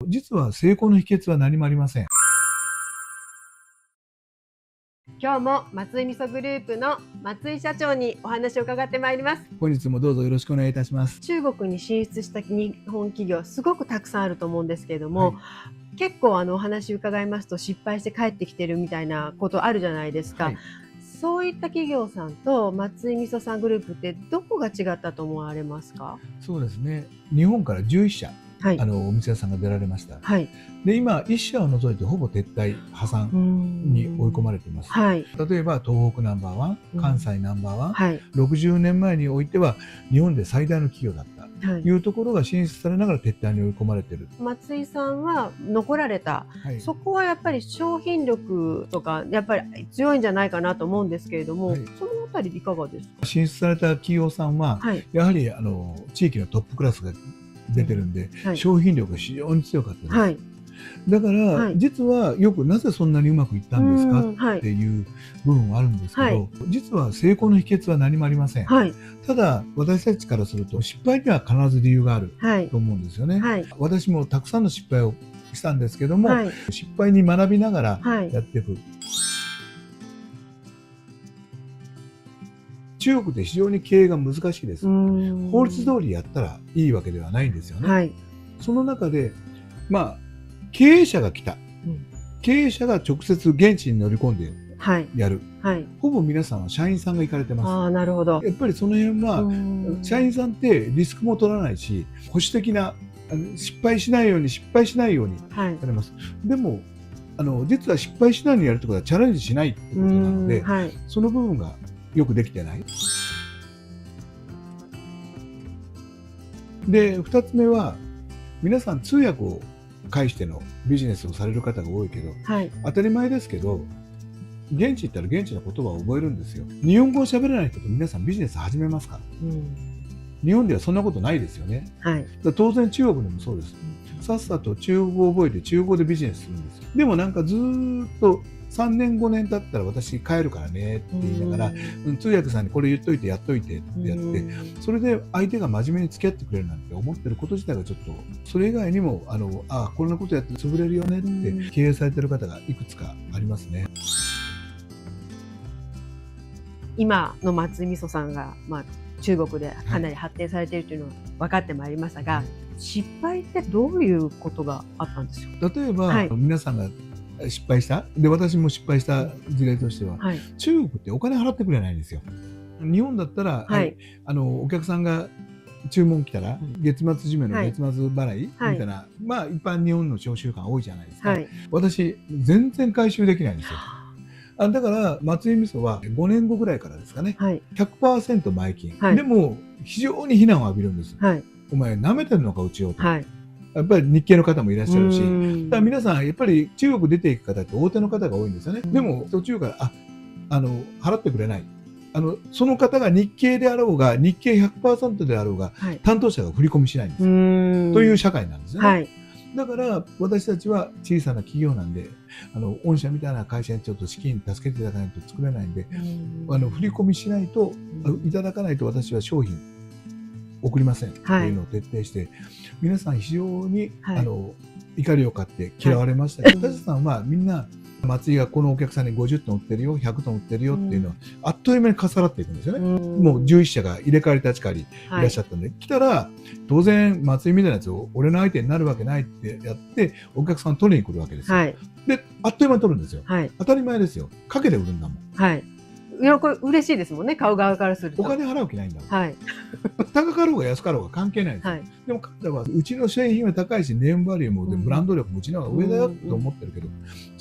実は成功の秘訣は何もありません。今日も松井味噌グループの松井社長にお話を伺ってまいります。本日もどうぞよろしくお願いいたします。中国に進出した日本企業すごくたくさんあると思うんですけれども、はい、結構お話伺いますと失敗して帰ってきてるみたいなことあるじゃないですか。はい、そういった企業さんと松井味噌さんグループってどこが違ったと思われますか？そうですね。日本から11社、はい、お店屋さんが出られました。はい、で、今1社を除いてほぼ撤退破産に追い込まれています。はい、例えば東北ナンバーワン、関西ナンバーワン、はい、60年前においては日本で最大の企業だったはい、というところが進出されながら撤退に追い込まれている。松井さんは残られた、はい、そこはやっぱり商品力とかやっぱり強いんじゃないかなと思うんですけれども、はい、そのあたりいかがですか？進出された企業さんは、はい、やはり地域のトップクラスが出てるんで、はい、商品力が非常に強かったです。はい、だから、はい、実はよくなぜそんなにうまくいったんですかっていう部分はあるんですけど、はい、実は成功の秘訣は何もありません。はい、ただ私たちからすると失敗には必ず理由があると思うんですよね。はい、私もたくさんの失敗をしたんですけども、はい、失敗に学びながらやっていく。中国で非常に経営が難しいです。法律通りやったらいいわけではないんですよね。はい、その中で、経営者が来た、経営者が直接現地に乗り込んでやる、はい、ほぼ皆さんは社員さんが行かれてます。あ、なるほど。やっぱりその辺は社員さんってリスクも取らないし、保守的な失敗しないようにやれます。はい、でも実は失敗しないようにやるってことはチャレンジしないってことなので、はい、その部分がよくできてない。で、2つ目は皆さん通訳を介してのビジネスをされる方が多いけど、はい、当たり前ですけど現地行ったら現地の言葉を覚えるんですよ。日本語を喋れない人と皆さんビジネス始めますか？日本ではそんなことないですよね。はい、当然中国でもそうです。さっさと中国語を覚えて中国語でビジネスするんですよ。でもなんかずーっと3年5年経ったら私帰るからねって言いながら、通訳さんにこれ言っといてやっといてってやって、それで相手が真面目に付き合ってくれるなんて思ってること自体がちょっと、それ以外にもこんなことやって潰れるよねって経営されてる方がいくつかありますね。今の松井味噌さんが、中国でかなり発展されているというのは分かってまいりましたが、はい、失敗ってどういうことがあったんですよ？例えば、はい、皆さんが失敗したで、私も失敗した事例としては、はい、中国ってお金払ってくれないんですよ。日本だったら、はい、お客さんが注文来たら、月末締めの月末払いみたいな、はい、一般日本の商習慣多いじゃないですか。はい、私全然回収できないんですよ。だから松井味噌は5年後ぐらいからですかね、はい、100% 前金、はい、でも非常に非難を浴びるんです。はい、お前舐めてるのかうちをと。はい、やっぱり日系の方もいらっしゃるし、だから皆さんやっぱり中国出ていく方って大手の方が多いんですよね。でも途中から払ってくれない。その方が日系であろうが日系 100% であろうが、はい、担当者が振り込みしないんですよ。という社会なんですね。はい、だから私たちは小さな企業なんで、御社みたいな会社にちょっと資金助けていただかないと作れないんで、振り込みしないと、いただかないと私は商品送りませんというのを徹底して、皆さん非常に、怒りを買って嫌われましたけど、田地さんはみんな松井がこのお客さんに50トン売ってるよ、100トン売ってるよっていうのはあっという間にかさらっていくんですよね。もう11社が入れ替わり立ち替わりいらっしゃったんで、来たら当然松井みたいなやつを俺の相手になるわけないってやってお客さん取りに来るわけですよ。で、あっという間に取るんですよ。当たり前ですよ。賭けで売るんだもん。いや、これ嬉しいですもんね、買う側からすると。お金払う気ないんだもん。はい、高かろうが安かろうが関係ないんですよ。はい、でも彼らはうちの製品は高いしネームバリューもでブランド力もうちの方が上だよと思ってるけど、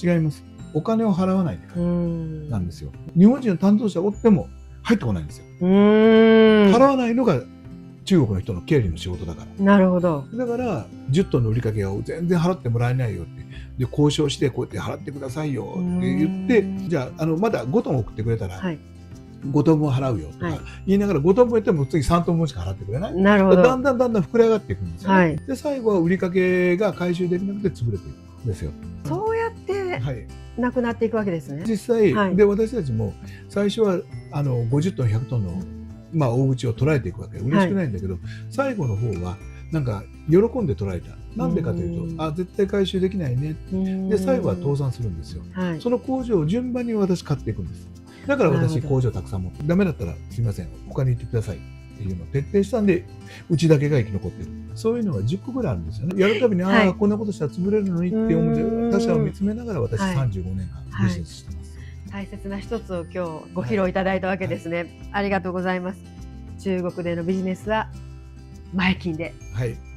違います。お金を払わないからなんですよ。日本人の担当者を追っても入ってこないんですよ。払わないのが中国の人の経理の仕事だから。なるほど。だから10トンの売りかけを全然払ってもらえないよって。で交渉してこうやって払ってくださいよって言って、じゃあまだ5トン送ってくれたら、はい、5トン分払うよとか言いながら5トン分やっても次3トン分しか払ってくれない。なるほど。だんだん膨れ上がっていくんですよね。はい、で最後は売りかけが回収できなくて潰れていくんですよ。そうやってなくなっていくわけですね。実際、はい、で私たちも最初は50トン100トンの大口を捉えていくわけで嬉しくないんだけど、最後の方はなんか喜んで捉えた。なんでかというと、あ、絶対回収できないね。で、最後は倒産するんですよ。その工場を順番に私買っていくんです。だから私工場たくさん持って、ダメだったらすみません、他に行ってくださいっていうのを徹底したんで、うちだけが生き残ってる。そういうのが10個ぐらいあるんですよね。やるたびに、ああ、こんなことしたら潰れるのにって思って、他者を見つめながら私35年間ビジネスしてます。大切な一つを今日ご披露いただいたわけですね。ありがとうございます。中国でのビジネスは前金で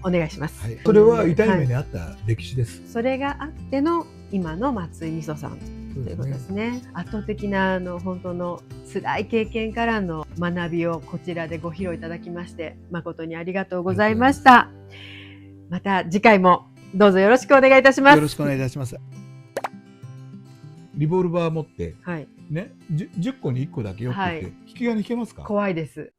お願いします。それは痛い目にあった歴史です。それがあっての今の松井みそさんということですね。圧倒的な本当の辛い経験からの学びをこちらでご披露いただきまして誠にありがとうございました。また次回もどうぞよろしくお願いいたします。よろしくお願いいたします。リボルバー持って、ね、10個に1個だけよくって、引き金引けますか？怖いです。